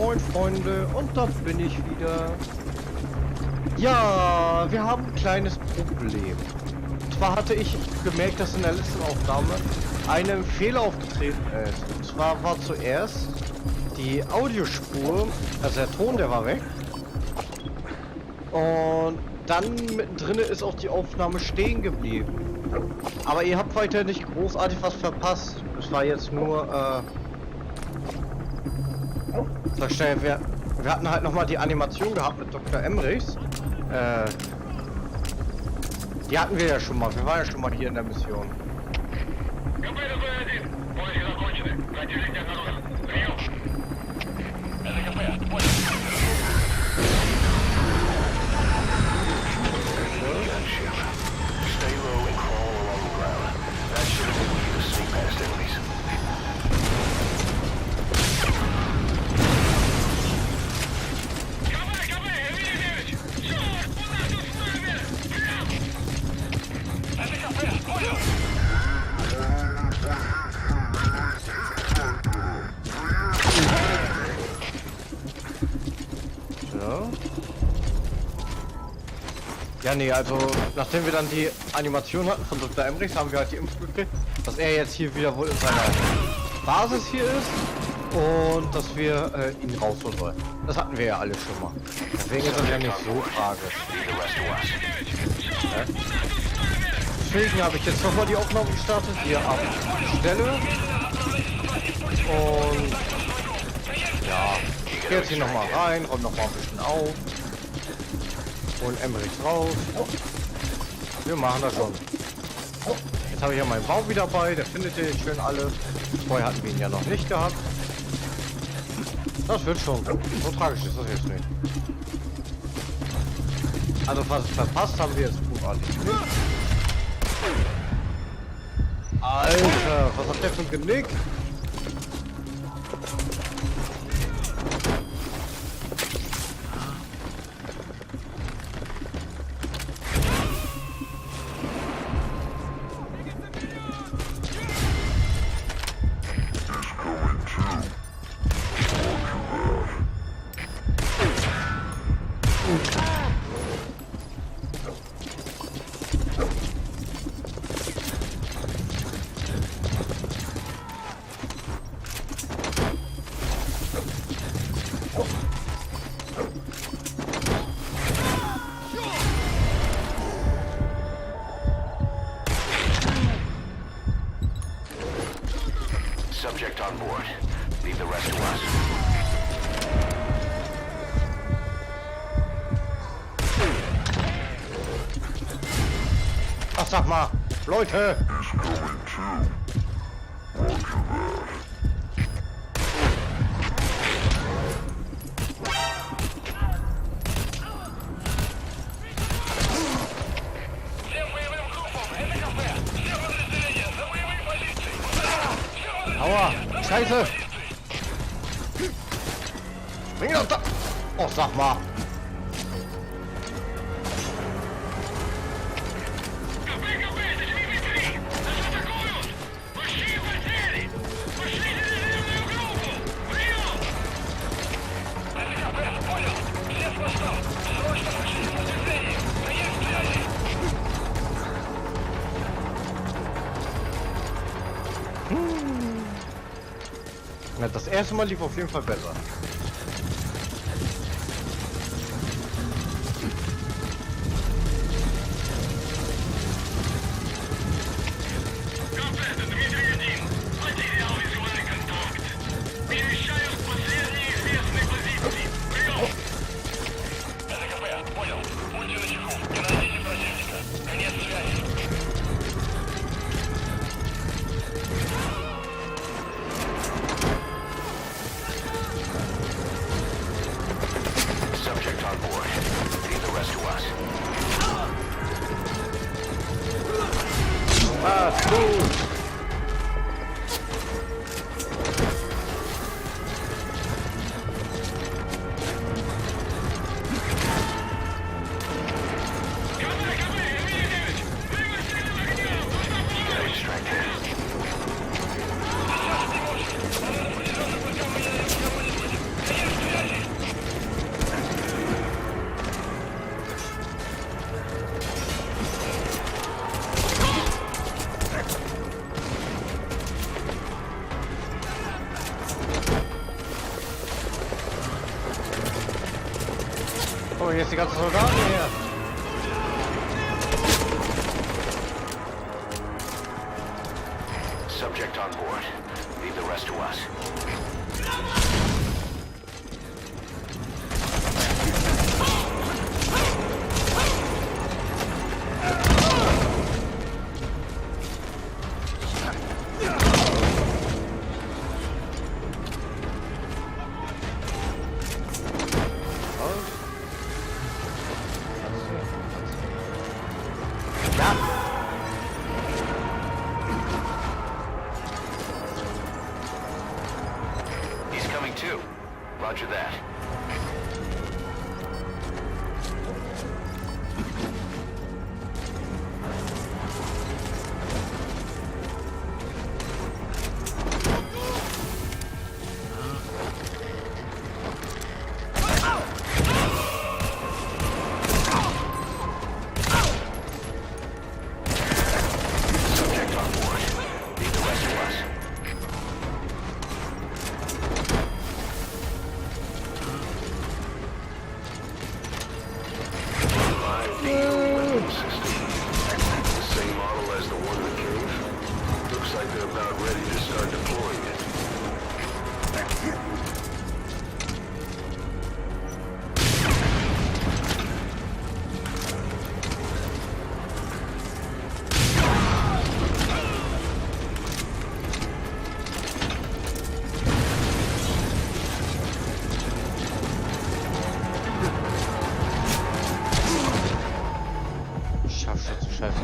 Moin Freunde, und da bin ich wieder. Ja, wir haben ein kleines Problem. Und zwar hatte ich gemerkt, dass in der letzten Aufnahme ein Fehler aufgetreten ist. Und zwar war zuerst die Audiospur, also der Ton, der war weg. Und dann mittendrin ist auch die Aufnahme stehen geblieben. Aber ihr habt weiter nicht großartig was verpasst. Es war jetzt nur, sag schnell, wir hatten halt nochmal die Animation gehabt mit Dr. Emrichs. Die hatten wir ja schon mal. Wir waren ja schon mal hier in der Mission. Ja, nee, also nachdem wir dann die Animation hatten von Dr. Emrichs, haben wir halt die Info gekriegt, dass er jetzt hier wieder wohl in seiner Basis hier ist und dass wir ihn rausholen sollen. Das hatten wir ja alle schon mal. Deswegen ist das ja nicht so tragisch. Deswegen habe ich jetzt nochmal die Aufnahme gestartet, hier ab Stelle. Und ja, ich gehe jetzt hier nochmal rein, räume nochmal ein bisschen auf. Holen Emrichs raus. Wir machen das schon. Jetzt habe ich ja meinen Baum wieder bei, der findet ihr schön alles. Vorher hatten wir ihn ja noch nicht gehabt. Das wird schon. So tragisch ist das jetzt nicht. Also was verpasst haben wir jetzt großartig. Alter, was hat der für ein Genick? Subject on board. Leave the rest to us. Ach, sag mal, Leute! Aua! Scheiße! Spring doch da! Oh, sag mal! Ja, das erste Mal lief auf jeden Fall besser. Was gut! kommen jetzt die ganzen Soldaten her. Subject on board. Leave the rest to us. He's coming too. Roger that. Subject on board. Leave the rest to us. The same model as the one in the cave. Looks like they're about ready to start deploying it. Scheiße.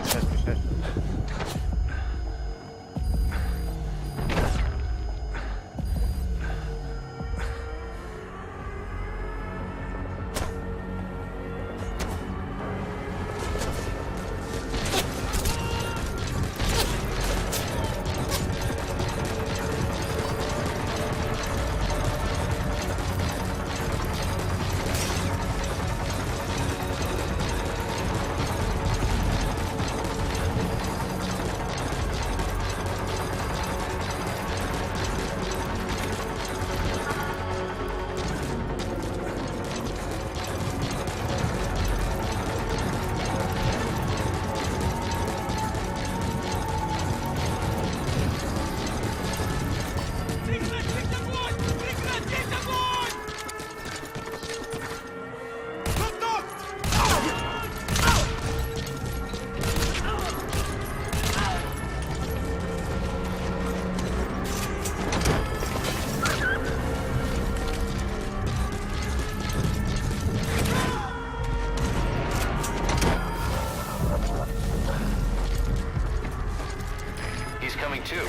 He's coming too.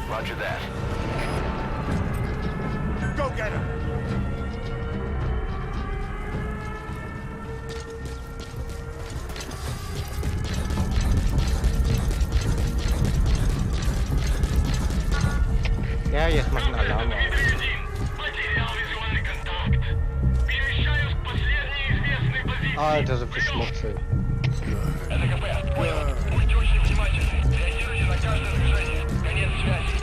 Roger that. Go get him! Ja, jetzt machen Alarm aus. Alter, so viel Schmutzig. Будьте очень внимательны. Реагируйте на каждое движение. Конец связи.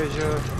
irgendwelche...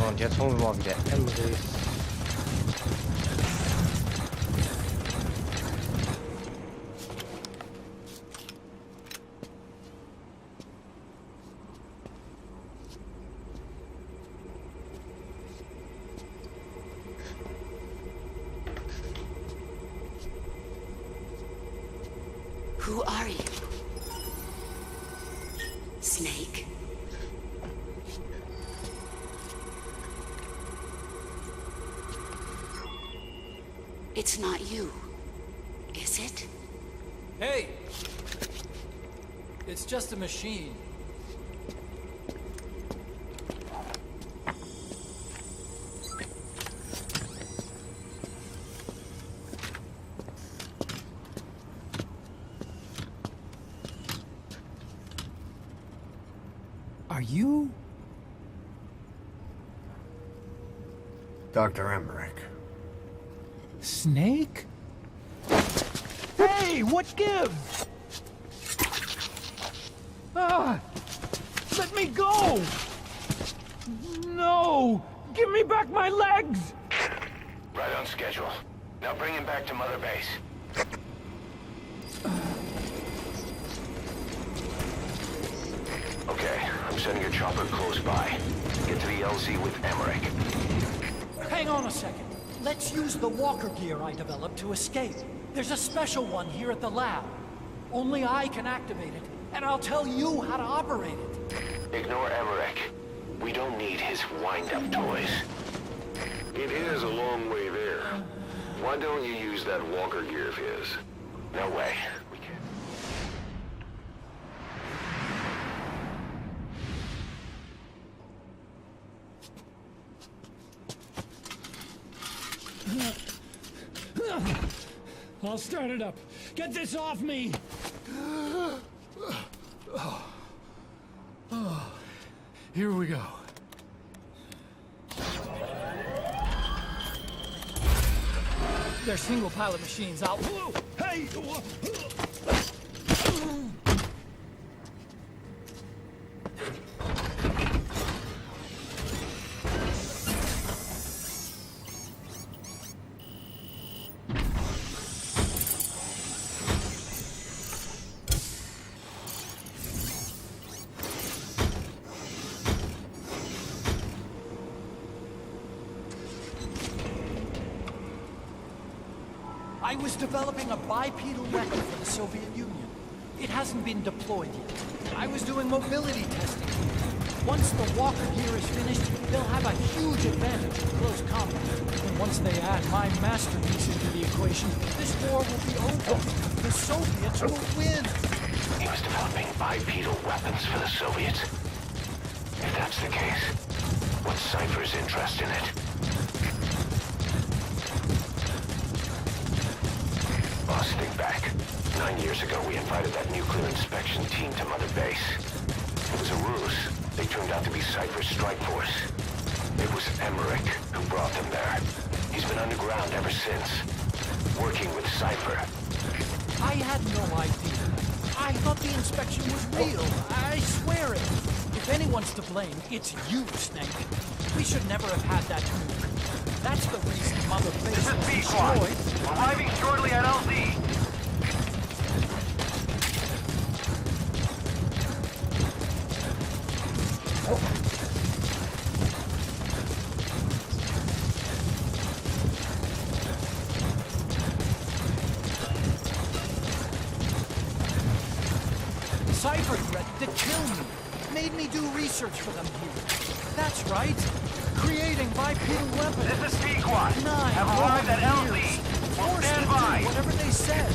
Und jetzt holen wir mal wieder Emrys. Who are you? Snake? It's not you, is it? Hey! It's just a machine. Are you? Dr. Emmerich. Snake? Hey, what gives? Ah! Let me go! No! Give me back my legs! Right on schedule. Now bring him back to Mother Base. Okay, I'm sending a chopper close by. Get to the LZ with Emmerich. Hang on a second. Let's use the walker gear I developed to escape. There's a special one here at the lab. Only I can activate it, and I'll tell you how to operate it. Ignore Emmerich. We don't need his wind-up toys. It is a long way there. Why don't you use that walker gear of his? No way. We can't. I'll start it up. Get this off me! Here we go. They're single-pilot machines. I'll... Hey! was developing a bipedal weapon for the Soviet Union. It hasn't been deployed yet. I was doing mobility testing. Once the walker gear is finished, they'll have a huge advantage in close combat. And once they add my masterpiece into the equation, this war will be over. The Soviets will win. He was developing bipedal weapons for the Soviets. If that's the case, what's Cypher's interest in it? Boss, think back. 9 years ago, we invited that nuclear inspection team to Mother Base. It was a ruse. They turned out to be Cypher's strike force. It was Emmerich who brought them there. He's been underground ever since, working with Cypher. I had no idea. I thought the inspection was real. I swear it. If anyone's to blame, it's you, Snake. We should never have had that nuke. That's the reason Mother Base was destroyed. Arriving shortly at LZ. Cypher threatened to kill me. Made me do research for them here. That's right. Creating bipedal weapons. This is Pequod. 9 Have arrived at long LZ. years. We'll Forced stand to by. do whatever they said.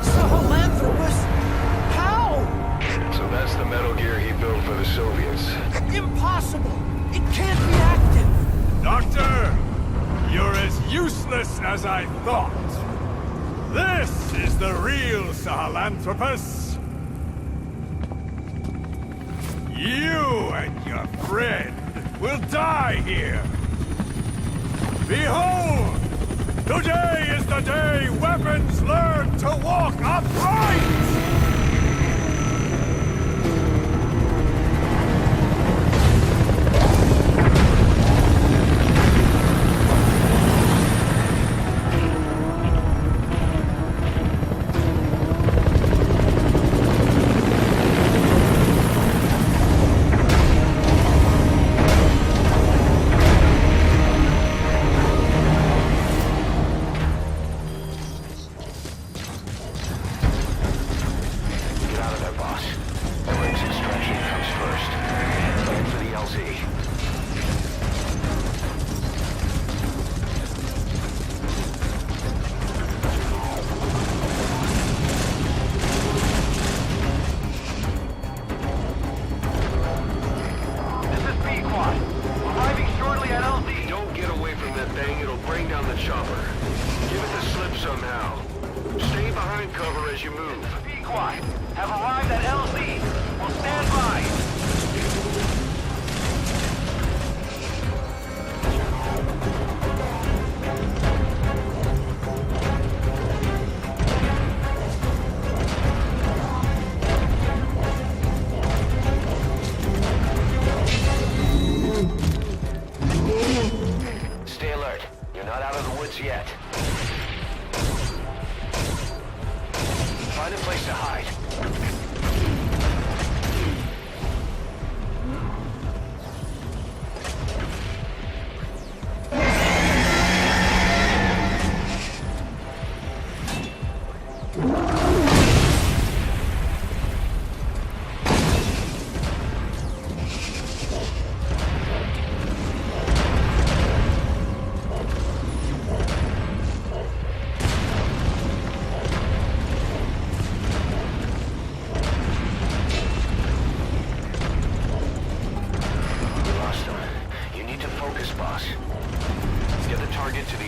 Sahelanthropus? How? So that's the metal gear he built for the Soviets. Impossible! It can't be active! Doctor, you're as useless as I thought. This is the real Sahelanthropus. You and your friend will die here. Behold! Today is the day weapons learn to walk upright! Get out of there, boss. Emmerich's extraction comes first. Head for the LZ. This is Pequod. Arriving shortly at LZ. Don't get away from that thing, it'll bring down the chopper. Give it the slip somehow. Stay behind cover as you move. Pequod. Have arrived at LZ. We'll stand by. Stay alert. You're not out of the woods yet. Find a place to hide.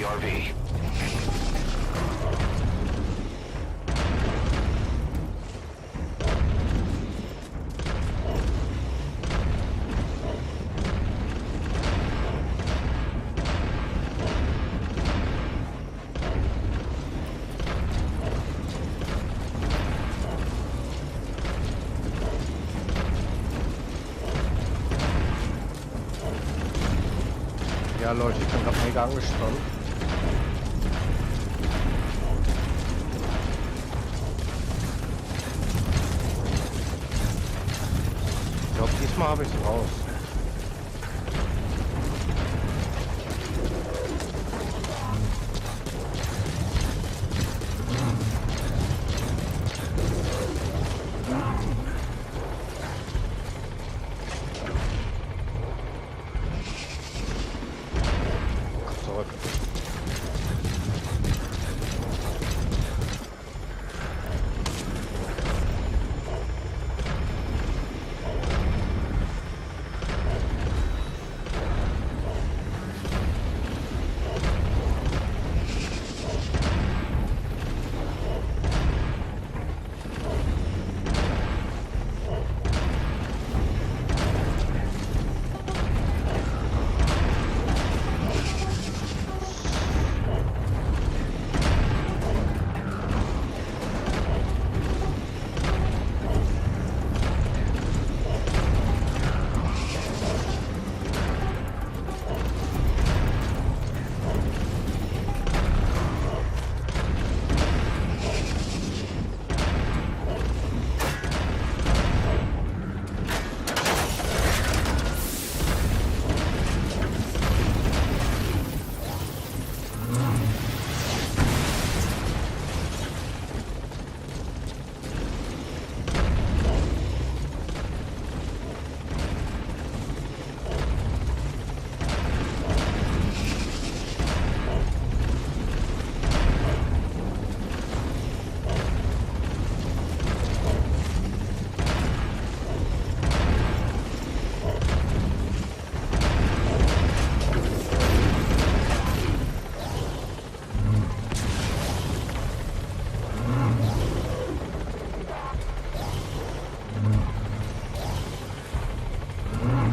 RV. Ja Leute, ich bin gerade mega angespannt. Ich glaube, diesmal habe ich es raus. Zurück.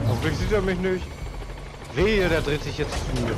Hoffentlich sieht er mich nicht. Wehe, der dreht sich jetzt zu mir.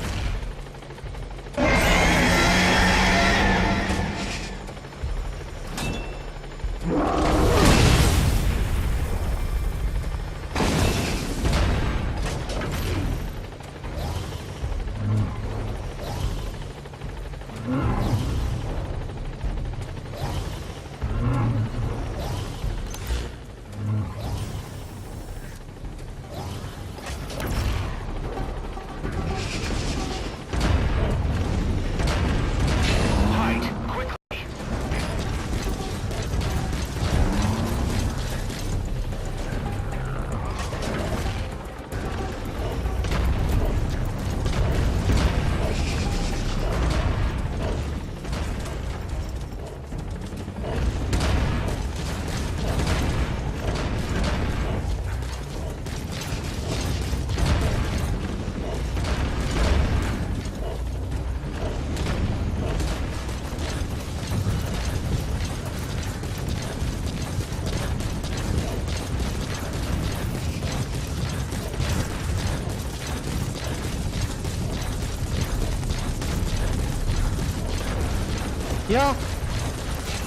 Ja!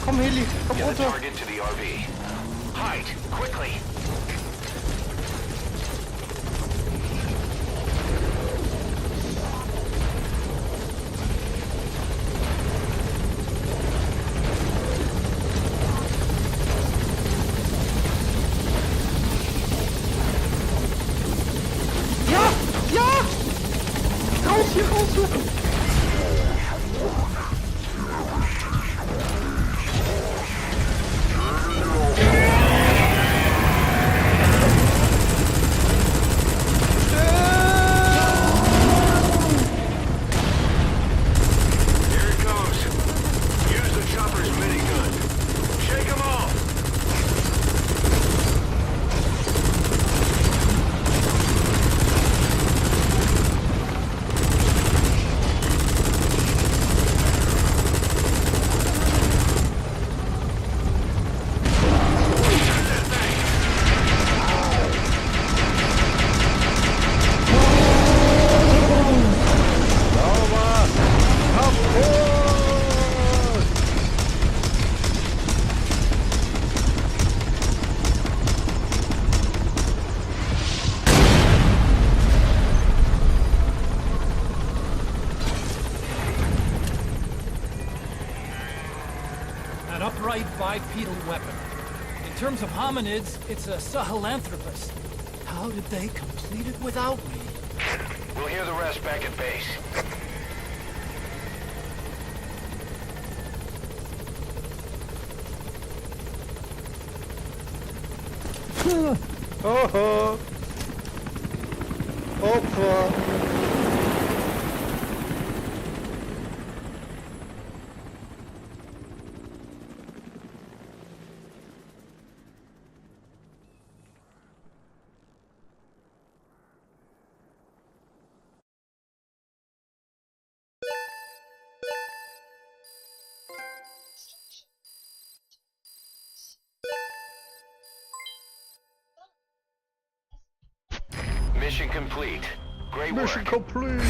Komm, Heli, komm Get the runter! target to the RV. Hide, quickly! Ja! Ja! Raus hier, raus hier! right bipedal weapon. In terms of hominids, it's a Sahelanthropus. How did they complete it without me? We'll hear the rest back at base. Oh, Opfer. Mission complete. Great work. Mission complete.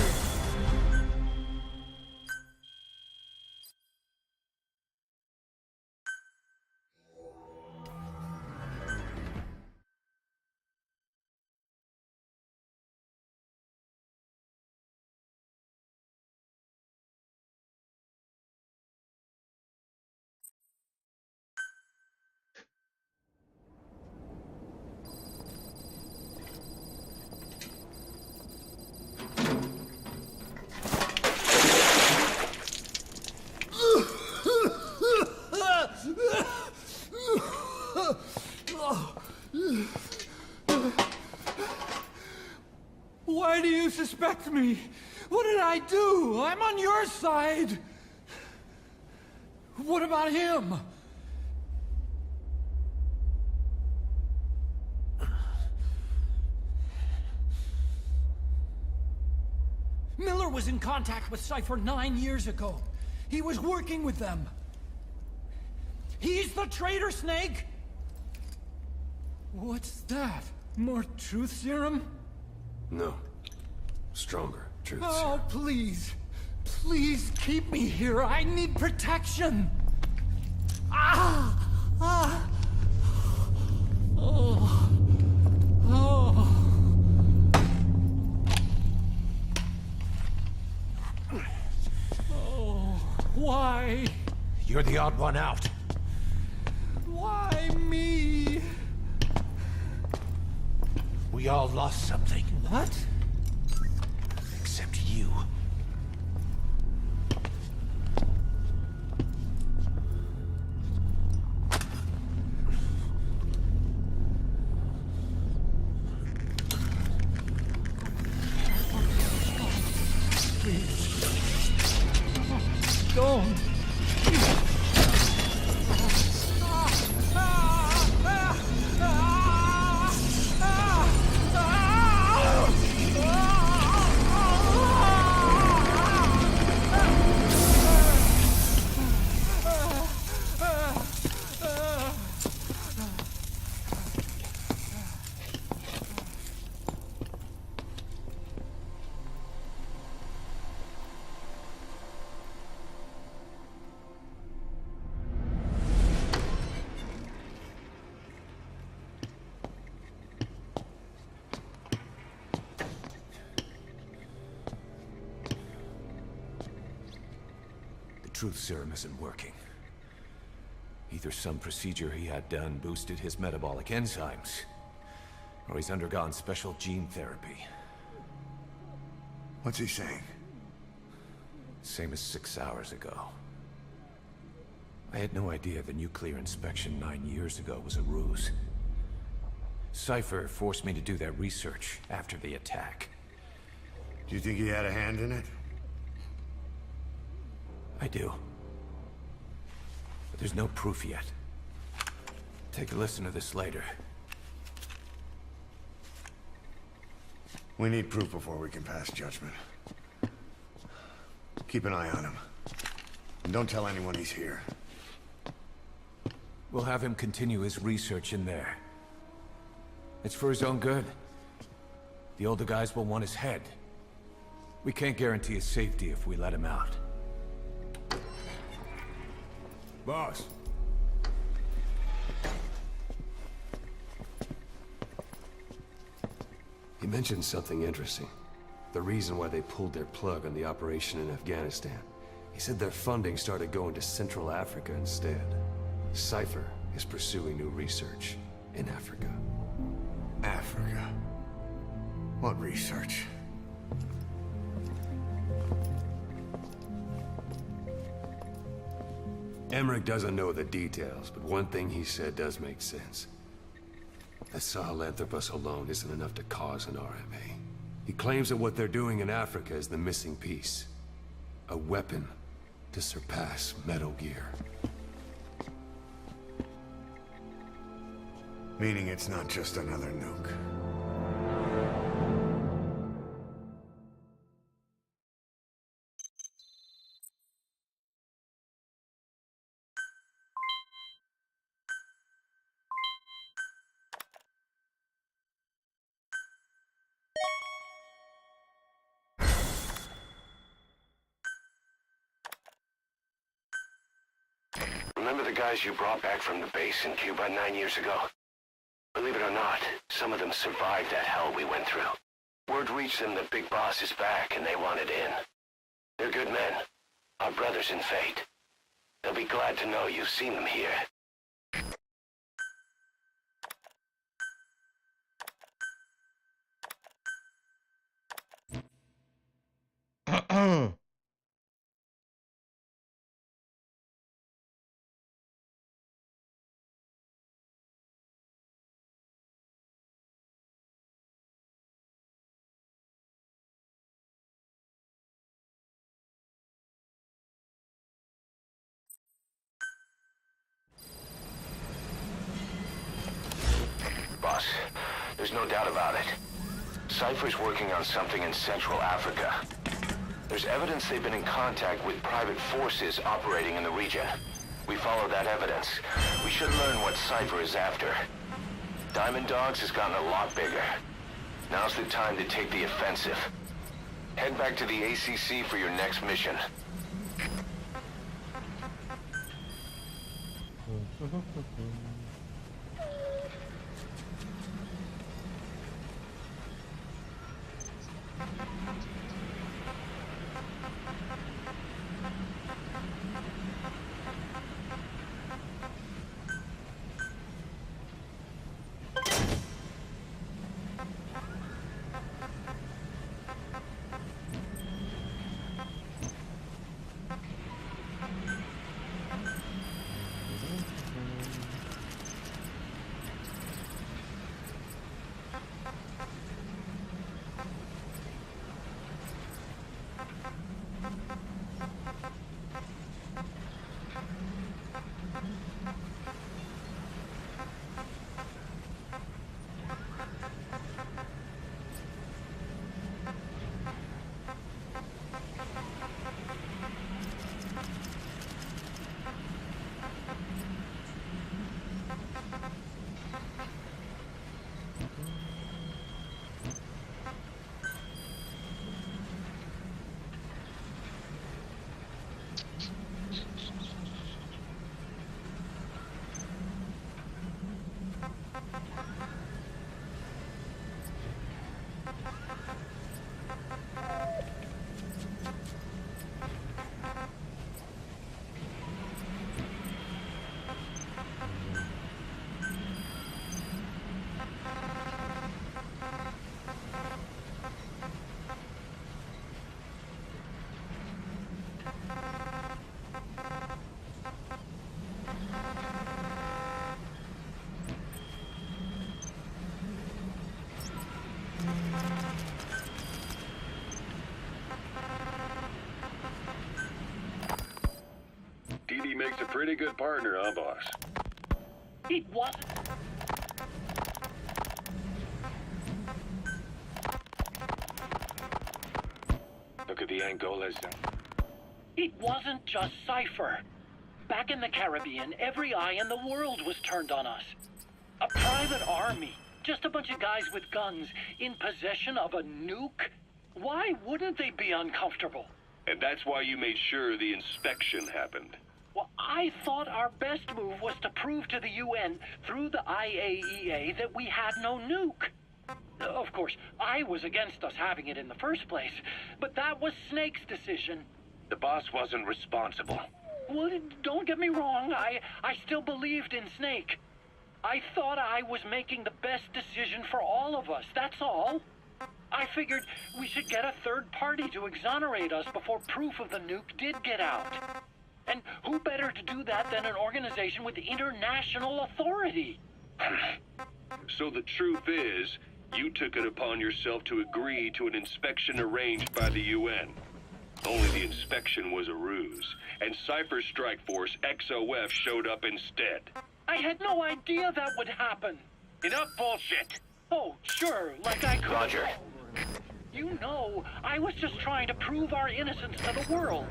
Why do you suspect me? What did I do? I'm on your side. What about him? Miller was in contact with Cypher 9 years ago. He was working with them. He's the traitor, Snake! What's that? More truth serum? No. Stronger truth Oh, serum. please. Please keep me here. I need protection. Ah! Ah! Oh. Oh. Oh. Why? You're the odd one out. Why me? We all lost something. What? Except you. Don't. Truth serum isn't working. Either some procedure he had done boosted his metabolic enzymes, or he's undergone special gene therapy. What's he saying? Same as 6 hours ago. I had no idea the nuclear inspection 9 years ago was a ruse. Cypher forced me to do that research after the attack. Do you think he had a hand in it? I do. But there's no proof yet. Take a listen to this later. We need proof before we can pass judgment. Keep an eye on him. And don't tell anyone he's here. We'll have him continue his research in there. It's for his own good. The older guys will want his head. We can't guarantee his safety if we let him out. Boss. He mentioned something interesting. The reason why they pulled their plug on the operation in Afghanistan. He said their funding started going to Central Africa instead. Cypher is pursuing new research in Africa. Africa. What research? Emmerich doesn't know the details, but one thing he said does make sense. That Sahelanthropus alone isn't enough to cause an RMA. He claims that what they're doing in Africa is the missing piece. A weapon to surpass Metal Gear. Meaning it's not just another nuke. Remember the guys you brought back from the base in Cuba 9 years ago? Believe it or not, some of them survived that hell we went through. Word reached them that Big Boss is back and they wanted in. They're good men, our brothers in fate. They'll be glad to know you've seen them here. Boss, there's no doubt about it. Cypher's working on something in Central Africa. There's evidence they've been in contact with private forces operating in the region. We follow that evidence. We should learn what Cypher is after. Diamond Dogs has gotten a lot bigger. Now's the time to take the offensive. Head back to the ACC for your next mission. DD makes a pretty good partner, huh, boss? It wasn't. Look at the Angolas. It wasn't just Cypher. Back in the Caribbean, every eye in the world was turned on us. A private army, just a bunch of guys with guns, in possession of a nuke? Why wouldn't they be uncomfortable? And that's why you made sure the inspection happened. Well, I thought our best move was to prove to the UN through the IAEA that we had no nuke. Of course, I was against us having it in the first place, but that was Snake's decision. The boss wasn't responsible. Well, don't get me wrong. I still believed in Snake. I thought I was making the best decision for all of us, that's all. I figured we should get a third party to exonerate us before proof of the nuke did get out. And who better to do that than an organization with international authority? So the truth is, you took it upon yourself to agree to an inspection arranged by the UN. Only the inspection was a ruse, and Cypher's strike force, XOF, showed up instead. I had no idea that would happen. Enough bullshit! Oh, sure, like I could. Roger. You know, I was just trying to prove our innocence to the world.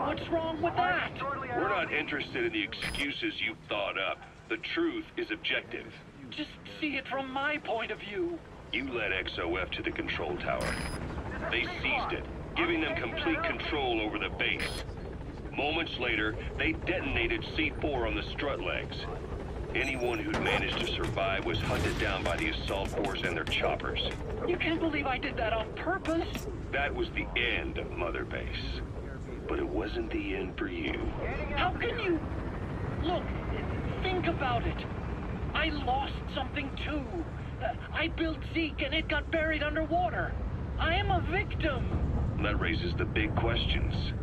What's wrong with that? We're not interested in the excuses you thought up. The truth is objective. Just see it from my point of view. You led XOF to the control tower. They seized it, giving them complete control over the base. Moments later, they detonated C4 on the strut legs. Anyone who'd managed to survive was hunted down by the assault force and their choppers. You can't believe I did that on purpose. That was the end of Mother Base. But it wasn't the end for you. How can you... Look, think about it. I lost something too. I built Zeke and it got buried underwater. I am a victim. That raises the big questions.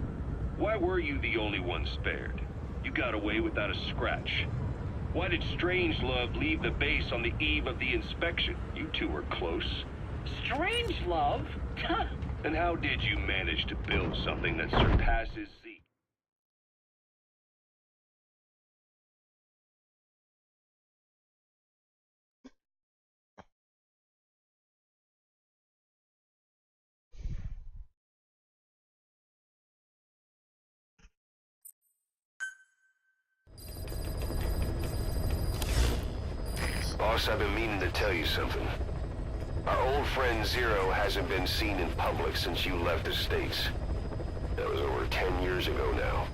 Why were you the only one spared? You got away without a scratch. Why did Strangelove leave the base on the eve of the inspection? You two were close. Strangelove? And how did you manage to build something that surpasses Zeke? Boss, I've been meaning to tell you something. Our old friend Zero hasn't been seen in public since you left the States. That was over 10 years ago now.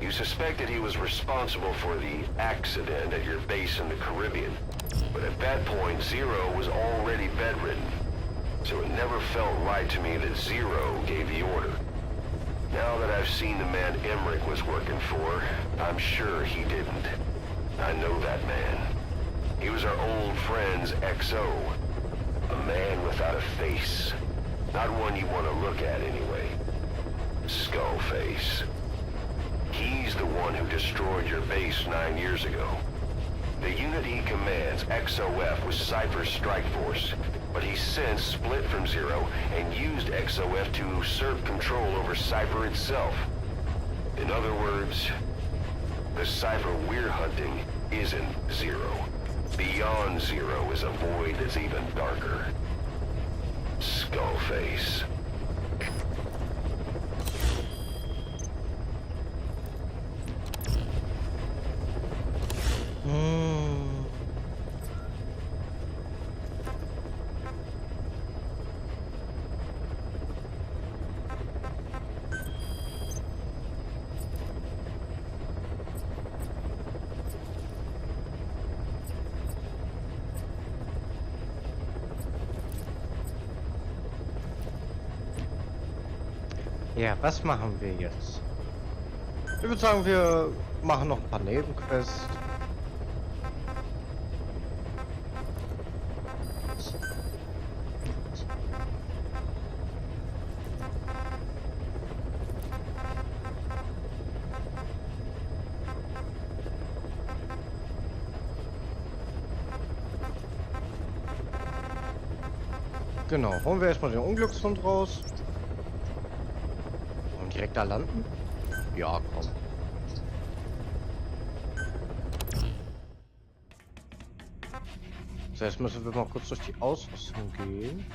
You suspected he was responsible for the accident at your base in the Caribbean. But at that point, Zero was already bedridden. So it never felt right to me that Zero gave the order. Now that I've seen the man Emmerich was working for, I'm sure he didn't. I know that man. He was our old friend's XO. A man without a face. Not one you want to look at anyway. Skullface. He's the one who destroyed your base 9 years ago. The unit he commands, XOF, was Cypher's strike force, but he's since split from Zero and used XOF to usurp control over Cypher itself. In other words, the Cypher we're hunting isn't Zero. Beyond Zero is a void that's even darker. Skullface. Ja, was machen wir jetzt? Ich würde sagen, wir machen noch ein paar Nebenquests. Genau, holen wir erstmal den Unglückshund raus. Und direkt da landen? Ja, komm. So, jetzt müssen wir mal kurz durch die Ausrüstung gehen.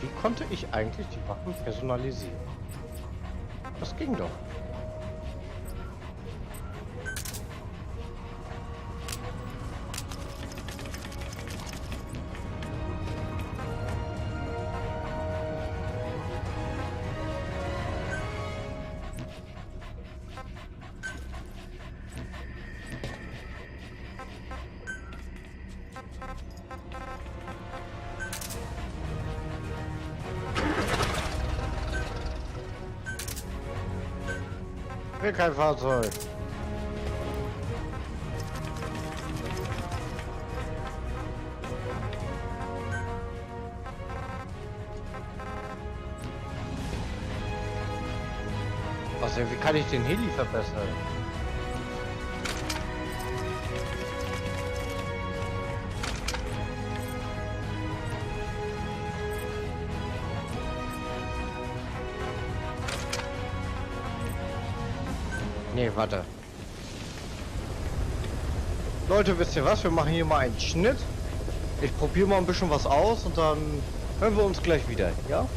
wie konnte ich eigentlich die Waffen personalisieren? Das ging doch. Ich will kein Fahrzeug. Was denn? Wie kann ich den Heli verbessern? Nee, warte. Leute, wisst ihr was? Wir machen hier mal einen Schnitt. Ich probiere mal ein bisschen was aus und dann hören wir uns gleich wieder, ja?